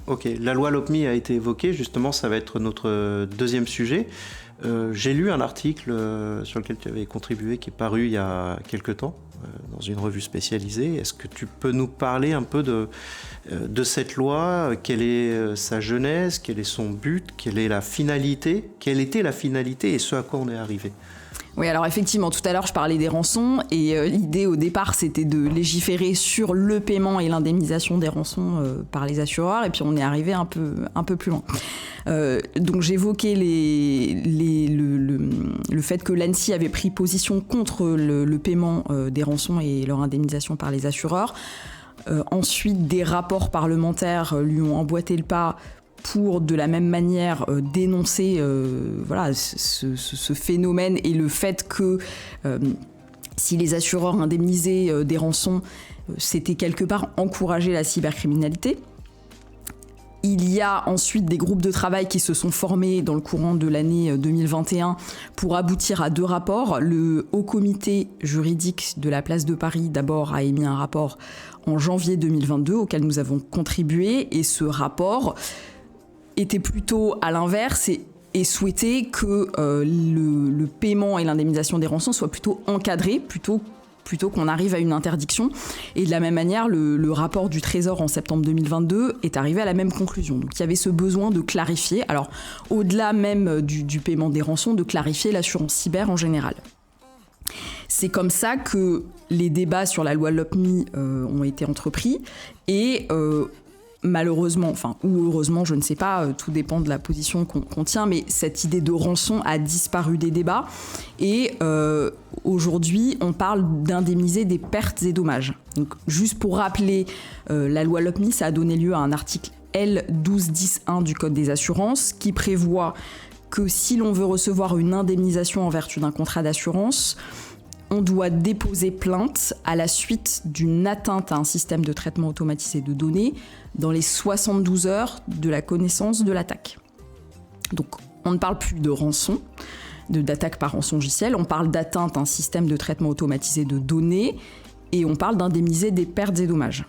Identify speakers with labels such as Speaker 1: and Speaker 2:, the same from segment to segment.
Speaker 1: Ok, la loi LOPMI a été évoquée, justement ça va être notre deuxième sujet. J'ai lu un article sur lequel tu avais contribué qui est paru il y a quelque temps dans une revue spécialisée. Est-ce que tu peux nous parler un peu de cette loi? Quelle est sa genèse? Quel est son but? Quelle est la finalité? Quelle était la finalité et ce à quoi on est arrivé?
Speaker 2: Oui, alors effectivement, tout à l'heure, je parlais des rançons et l'idée au départ, c'était de légiférer sur le paiement et l'indemnisation des rançons par les assureurs, et puis on est arrivé un peu plus loin. Donc j'évoquais le fait que l'ANSSI avait pris position contre le paiement des rançons et leur indemnisation par les assureurs. Ensuite, des rapports parlementaires lui ont emboîté le pas pour, de la même manière, dénoncer ce phénomène et le fait que si les assureurs indemnisaient des rançons, c'était quelque part encourager la cybercriminalité. Il y a ensuite des groupes de travail qui se sont formés dans le courant de l'année 2021 pour aboutir à 2 rapports. Le Haut Comité juridique de la place de Paris, d'abord, a émis un rapport en janvier 2022 auquel nous avons contribué, et ce rapport était plutôt à l'inverse et souhaitait que le paiement et l'indemnisation des rançons soient plutôt encadrés, plutôt qu'on arrive à une interdiction. Et de la même manière, le rapport du Trésor en septembre 2022 est arrivé à la même conclusion. Donc il y avait ce besoin de clarifier, alors au-delà même du paiement des rançons, de clarifier l'assurance cyber en général. C'est comme ça que les débats sur la loi LOPMI ont été entrepris et malheureusement, ou heureusement, je ne sais pas, tout dépend de la position qu'on tient, mais cette idée de rançon a disparu des débats et aujourd'hui, on parle d'indemniser des pertes et dommages. Donc, juste pour rappeler, la loi LOPMI, ça a donné lieu à un article L1210-1 du Code des assurances qui prévoit que si l'on veut recevoir une indemnisation en vertu d'un contrat d'assurance, on doit déposer plainte à la suite d'une atteinte à un système de traitement automatisé de données dans les 72 heures de la connaissance de l'attaque. Donc, on ne parle plus de rançon, d'attaque par rançongiciel, on parle d'atteinte à un système de traitement automatisé de données et on parle d'indemniser des pertes et dommages.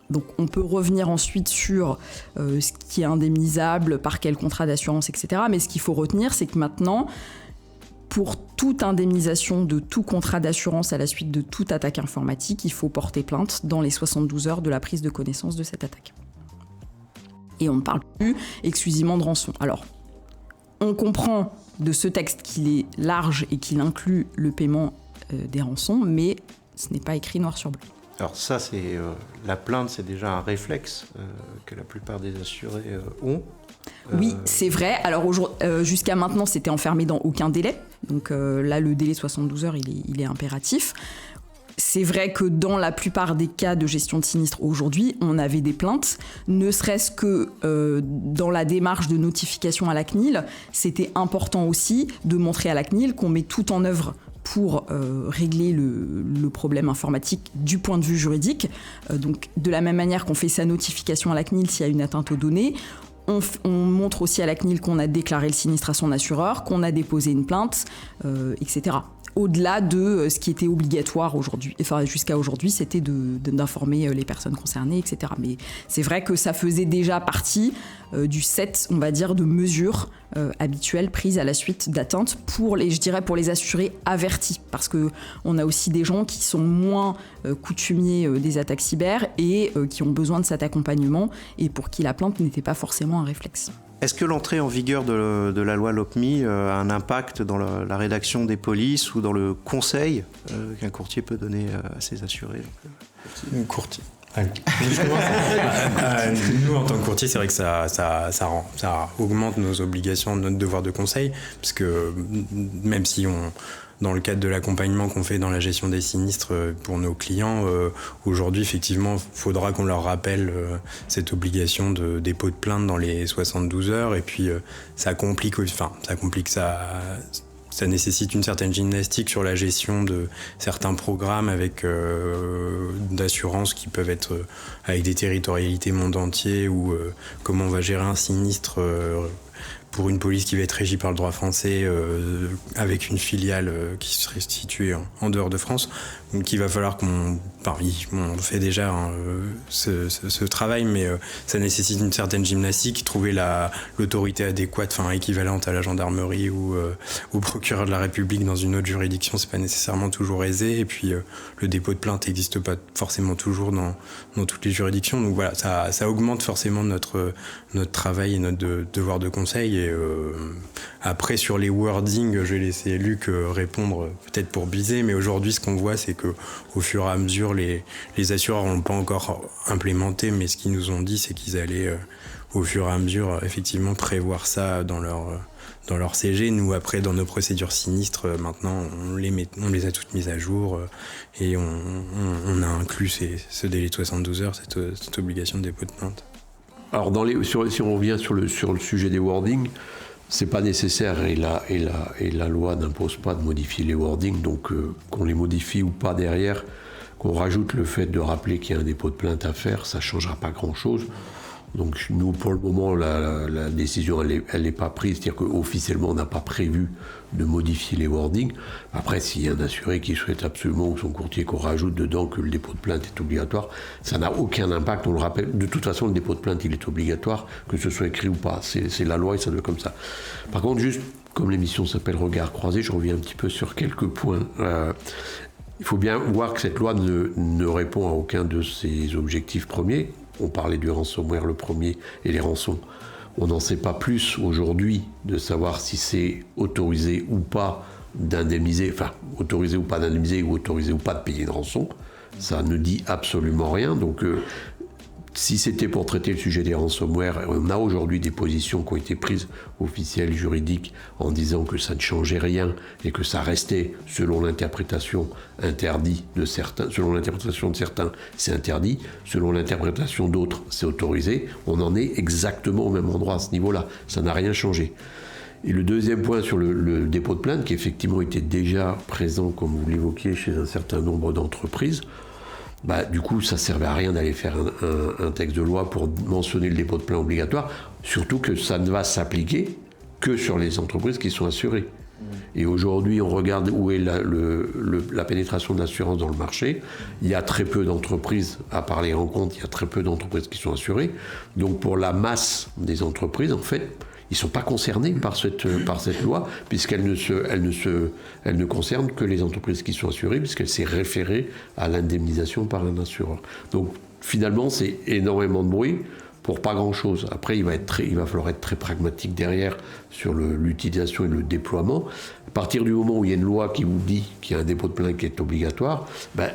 Speaker 2: Donc, on peut revenir ensuite sur ce qui est indemnisable, par quel contrat d'assurance, etc. Mais ce qu'il faut retenir, c'est que maintenant, pour toute indemnisation de tout contrat d'assurance à la suite de toute attaque informatique, il faut porter plainte dans les 72 heures de la prise de connaissance de cette attaque. Et on ne parle plus exclusivement de rançon. Alors, on comprend de ce texte qu'il est large et qu'il inclut le paiement des rançons, mais ce n'est pas écrit noir sur blanc.
Speaker 1: Alors ça, c'est la plainte, c'est déjà un réflexe que la plupart des assurés ont.
Speaker 2: Oui, c'est vrai. Alors jusqu'à maintenant, c'était enfermé dans aucun délai. Donc là, le délai 72 heures, il est impératif. C'est vrai que dans la plupart des cas de gestion de sinistre aujourd'hui, on avait des plaintes, ne serait-ce que dans la démarche de notification à la CNIL, c'était important aussi de montrer à la CNIL qu'on met tout en œuvre pour régler le problème informatique du point de vue juridique. Donc de la même manière qu'on fait sa notification à la CNIL s'il y a une atteinte aux données, on montre aussi à la CNIL qu'on a déclaré le sinistre à son assureur, qu'on a déposé une plainte, etc. Au-delà de ce qui était obligatoire aujourd'hui, enfin jusqu'à aujourd'hui, c'était d'informer les personnes concernées, etc. Mais c'est vrai que ça faisait déjà partie du set, on va dire, de mesures habituelles prises à la suite d'atteintes pour les assurés avertis, parce que on a aussi des gens qui sont moins coutumiers des attaques cyber et qui ont besoin de cet accompagnement et pour qui la plainte n'était pas forcément un réflexe.
Speaker 1: Est-ce que l'entrée en vigueur de la loi LOPMI a un impact dans la rédaction des polices ou dans le conseil qu'un courtier peut donner à ses assurés?
Speaker 3: Courtier. Nous, en tant que courtier, c'est vrai que ça augmente nos obligations, notre devoir de conseil, parce que même si dans le cadre de l'accompagnement qu'on fait dans la gestion des sinistres pour nos clients, aujourd'hui, effectivement, il faudra qu'on leur rappelle cette obligation de dépôt de plainte dans les 72 heures. Et puis, ça nécessite une certaine gymnastique sur la gestion de certains programmes avec d'assurances qui peuvent être avec des territorialités monde entier ou comment on va gérer un sinistre pour une police qui va être régie par le droit français avec une filiale qui serait située en dehors de France. Donc il va falloir on fait déjà ce travail, mais ça nécessite une certaine gymnastique, trouver l'autorité adéquate, équivalente à la gendarmerie ou au procureur de la République dans une autre juridiction, c'est pas nécessairement toujours aisé. Et puis le dépôt de plainte n'existe pas forcément toujours dans toutes les juridictions. Donc voilà, ça augmente forcément notre travail et notre devoir de conseil. Et après sur les wordings, je vais laisser Luc répondre peut-être pour biaiser, mais aujourd'hui ce qu'on voit c'est que au fur et à mesure les assureurs n'ont pas encore implémenté, mais ce qu'ils nous ont dit c'est qu'ils allaient au fur et à mesure effectivement prévoir ça dans leur CG. Nous après dans nos procédures sinistres maintenant on les a toutes mises à jour et on a inclus ce délai de 72 heures, cette obligation de dépôt de plainte.
Speaker 4: Alors si on revient sur le sujet des wordings, c'est pas nécessaire et la loi n'impose pas de modifier les wordings, donc qu'on les modifie ou pas derrière, qu'on rajoute le fait de rappeler qu'il y a un dépôt de plainte à faire, ça changera pas grand-chose. Donc nous, pour le moment, la décision, elle n'est pas prise, c'est-à-dire qu'officiellement, on n'a pas prévu de modifier les wordings. Après, s'il y a un assuré qui souhaite absolument, ou son courtier, qu'on rajoute dedans que le dépôt de plainte est obligatoire, ça n'a aucun impact, on le rappelle. De toute façon, le dépôt de plainte, il est obligatoire, que ce soit écrit ou pas. C'est la loi et ça doit être comme ça. Par contre, juste, comme l'émission s'appelle Regard croisé, je reviens un petit peu sur quelques points. Il faut bien voir que cette loi ne répond à aucun de ses objectifs premiers. On parlait du ransomware le premier et les rançons. On n'en sait pas plus aujourd'hui de savoir si c'est autorisé ou pas d'indemniser, autorisé ou pas d'indemniser ou autorisé ou pas de payer une rançon. Ça ne dit absolument rien. Donc si c'était pour traiter le sujet des ransomware, on a aujourd'hui des positions qui ont été prises officielles, juridiques, en disant que ça ne changeait rien et que ça restait, selon l'interprétation interdit de certains, selon l'interprétation de certains, c'est interdit, selon l'interprétation d'autres, c'est autorisé. On en est exactement au même endroit à ce niveau-là. Ça n'a rien changé. Et le deuxième point sur le dépôt de plainte, qui effectivement était déjà présent, comme vous l'évoquiez, chez un certain nombre d'entreprises, du coup, ça ne servait à rien d'aller faire un texte de loi pour mentionner le dépôt de plainte obligatoire, surtout que ça ne va s'appliquer que sur les entreprises qui sont assurées. Et aujourd'hui, on regarde où est la pénétration de l'assurance dans le marché. Il y a très peu d'entreprises, à part les rencontres, il y a très peu d'entreprises qui sont assurées. Donc pour la masse des entreprises, en fait, ils ne sont pas concernés par cette loi, puisqu'elle ne concerne que les entreprises qui sont assurées, puisqu'elle s'est référée à l'indemnisation par un assureur. Donc finalement, c'est énormément de bruit pour pas grand-chose. Après, il va falloir être très pragmatique derrière sur l'utilisation et le déploiement. À partir du moment où il y a une loi qui vous dit qu'il y a un dépôt de plainte qui est obligatoire,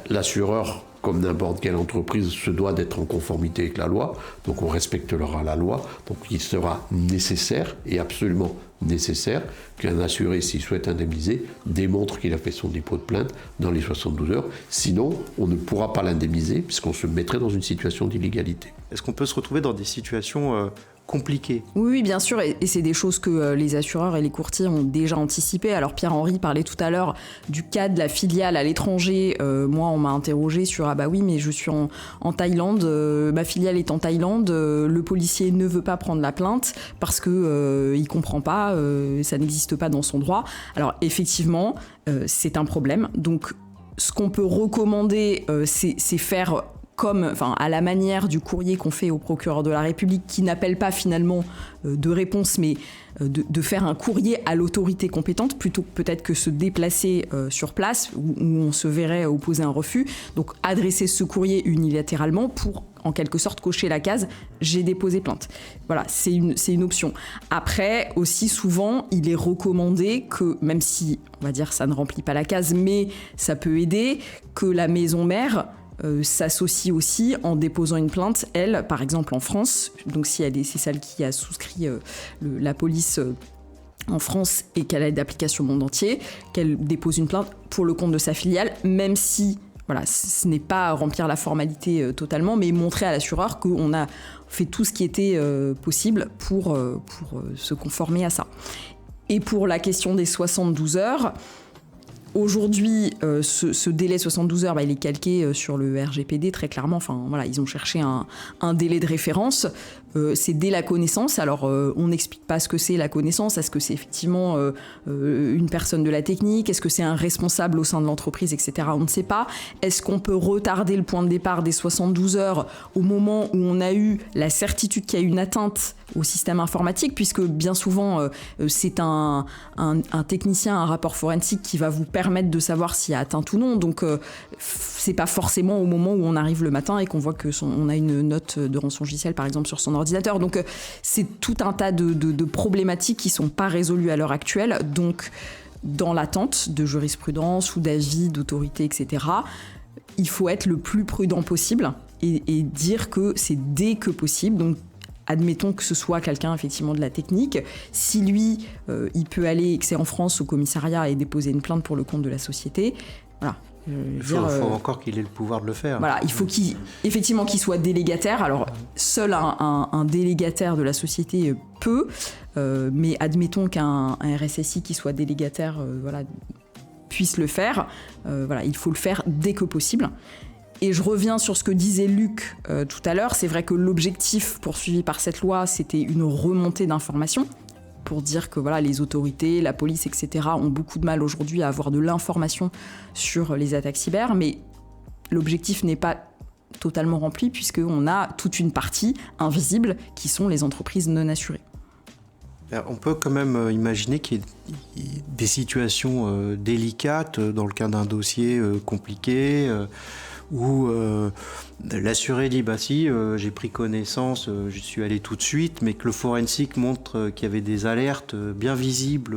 Speaker 4: l'assureur, comme n'importe quelle entreprise, se doit d'être en conformité avec la loi. Donc on respectera la loi. Donc il sera nécessaire, et absolument nécessaire, qu'un assuré, s'il souhaite indemniser, démontre qu'il a fait son dépôt de plainte dans les 72 heures. Sinon, on ne pourra pas l'indemniser, puisqu'on se mettrait dans une situation d'illégalité.
Speaker 1: Est-ce qu'on peut se retrouver dans des situations compliquées ?
Speaker 2: Oui, bien sûr, et c'est des choses que les assureurs et les courtiers ont déjà anticipées. Alors Pierre-Henri parlait tout à l'heure du cas de la filiale à l'étranger. Moi, on m'a interrogé sur oui, mais je suis en Thaïlande, ma filiale est en Thaïlande, le policier ne veut pas prendre la plainte parce que il comprend pas, ça n'existe pas dans son droit. Alors effectivement, c'est un problème. Donc ce qu'on peut recommander, c'est faire à la manière du courrier qu'on fait au procureur de la République, qui n'appelle pas finalement de réponse, mais de faire un courrier à l'autorité compétente, plutôt que peut-être que se déplacer sur place, où on se verrait opposer un refus. Donc adresser ce courrier unilatéralement pour, en quelque sorte, cocher la case « j'ai déposé plainte ». Voilà, c'est une option. Après, aussi souvent, il est recommandé que, même si, on va dire, ça ne remplit pas la case, mais ça peut aider, que la maison mère s'associe aussi en déposant une plainte, elle, par exemple en France, donc si c'est celle qui a souscrit la police en France et qu'elle a d'application au monde entier, qu'elle dépose une plainte pour le compte de sa filiale, même si ce n'est pas remplir la formalité totalement, mais montrer à l'assureur qu'on a fait tout ce qui était possible pour se conformer à ça. Et pour la question des 72 heures, aujourd'hui, ce délai 72 heures, il est calqué sur le RGPD très clairement. Ils ont cherché un délai de référence. c'est dès la connaissance. Alors, on n'explique pas ce que c'est la connaissance. Est-ce que c'est effectivement une personne de la technique? Est-ce que c'est un responsable au sein de l'entreprise, etc. On ne sait pas. Est-ce qu'on peut retarder le point de départ des 72 heures au moment où on a eu la certitude qu'il y a une atteinte au système informatique, puisque bien souvent, c'est un technicien, un rapport forensique qui va vous permettre de savoir s'il y a atteinte ou non. Donc, c'est pas forcément au moment où on arrive le matin et qu'on voit on a une note de rançongiciel, par exemple, sur son ordinateur. Donc, c'est tout un tas de problématiques qui sont pas résolues à l'heure actuelle. Donc, dans l'attente de jurisprudence ou d'avis d'autorité, etc., il faut être le plus prudent possible et dire que c'est dès que possible. Donc, admettons que ce soit quelqu'un effectivement de la technique. Si lui, il peut aller, et que c'est en France, au commissariat et déposer une plainte pour le compte de la société, voilà.
Speaker 1: Il faut encore qu'il ait le pouvoir de le faire.
Speaker 2: Voilà, il faut qu'il soit délégataire. Alors, seul un délégataire de la société peut, mais admettons qu'un RSSI qui soit délégataire puisse le faire. Il faut le faire dès que possible. Et je reviens sur ce que disait Luc tout à l'heure. C'est vrai que l'objectif poursuivi par cette loi, c'était une remontée d'informations pour dire que les autorités, la police, etc. ont beaucoup de mal aujourd'hui à avoir de l'information sur les attaques cyber, mais l'objectif n'est pas totalement rempli puisqu'on a toute une partie invisible qui sont les entreprises non assurées.
Speaker 1: On peut quand même imaginer qu'il y ait des situations délicates dans le cas d'un dossier compliqué où l'assuré dit si j'ai pris connaissance, je suis allé tout de suite, mais que le forensique montre qu'il y avait des alertes bien visibles,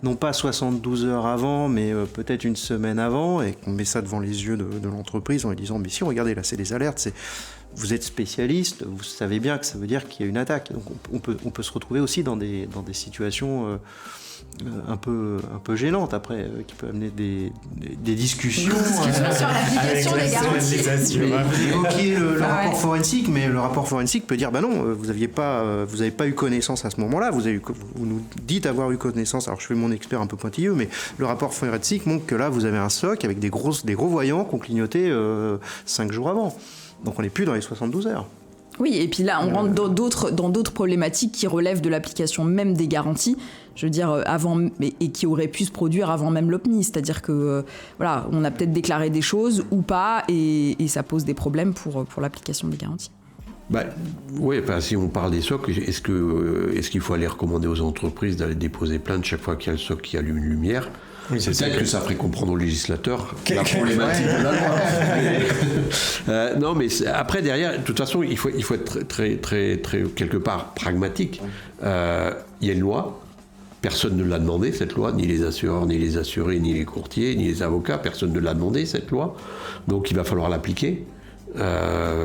Speaker 1: non pas 72 heures avant, mais peut-être une semaine avant, et qu'on met ça devant les yeux de l'entreprise en lui disant mais si, regardez, là c'est des alertes, vous êtes spécialiste, vous savez bien que ça veut dire qu'il y a une attaque. Donc on peut se retrouver aussi dans des situations un peu gênantes après, qui peuvent amener des discussions.
Speaker 2: Sur l'application des garanties.
Speaker 1: Vous évoquiez le rapport forensique, mais le rapport forensique peut dire non, vous n'avez pas eu connaissance à ce moment-là, vous nous dites avoir eu connaissance, alors je fais mon expert un peu pointilleux, mais le rapport forensique montre que là vous avez un SOC avec des gros voyants qui ont clignoté 5 jours avant. Donc on n'est plus dans les 72 heures.
Speaker 2: Oui, et puis là, on rentre dans d'autres problématiques qui relèvent de l'application même des garanties, je veux dire, et qui auraient pu se produire avant même l'OPNI. C'est-à-dire que, on a peut-être déclaré des choses ou pas, et ça pose des problèmes pour l'application des garanties.
Speaker 4: Si on parle des SOC, est-ce qu'il faut aller recommander aux entreprises d'aller déposer plainte chaque fois qu'il y a le SOC qui allume une lumière? Oui, peut-être que ça ferait comprendre aux législateurs la problématique de la loi. Non, mais après, derrière, de toute façon, il faut être très, très, très, quelque part, pragmatique. Il y a une loi. Personne ne l'a demandé, cette loi. Ni les assureurs, ni les assurés, ni les courtiers, ni les avocats. Personne ne l'a demandé, cette loi. Donc, il va falloir l'appliquer.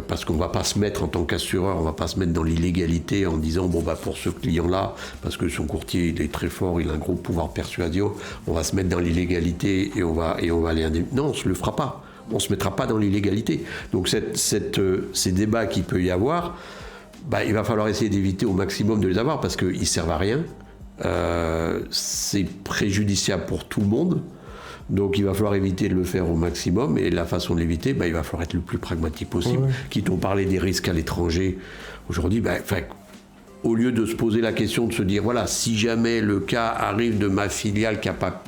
Speaker 4: Parce qu'on ne va pas se mettre en tant qu'assureur, on ne va pas se mettre dans l'illégalité en disant pour ce client-là, parce que son courtier il est très fort, il a un gros pouvoir persuasion, on va se mettre dans l'illégalité et on va aller indemniser. Non, on ne se le fera pas. On ne se mettra pas dans l'illégalité. Donc ces débats qu'il peut y avoir, il va falloir essayer d'éviter au maximum de les avoir parce qu'ils ne servent à rien. C'est préjudiciable pour tout le monde. Donc il va falloir éviter de le faire au maximum, et la façon de l'éviter, il va falloir être le plus pragmatique possible. Oui. Quitte, on parlait des risques à l'étranger. Aujourd'hui, au lieu de se poser la question de se dire, si jamais le cas arrive de ma filiale qui n'a pas...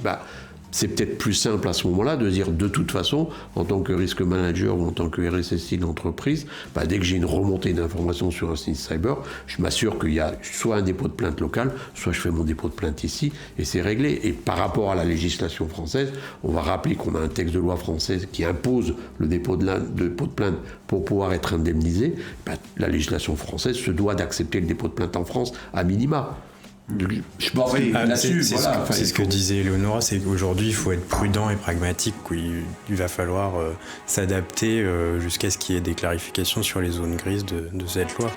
Speaker 4: c'est peut-être plus simple à ce moment-là de dire, de toute façon, en tant que risque manager ou en tant que RSSI d'entreprise, dès que j'ai une remontée d'informations sur un sinistre cyber, je m'assure qu'il y a soit un dépôt de plainte local, soit je fais mon dépôt de plainte ici, et c'est réglé. Et par rapport à la législation française, on va rappeler qu'on a un texte de loi française qui impose le dépôt de plainte pour pouvoir être indemnisé. La législation française se doit d'accepter le dépôt de plainte en France à minima. Je pense
Speaker 3: c'est ce que disait Eleonora, c'est qu'aujourd'hui il faut être prudent et pragmatique. Il va falloir s'adapter jusqu'à ce qu'il y ait des clarifications sur les zones grises de cette loi.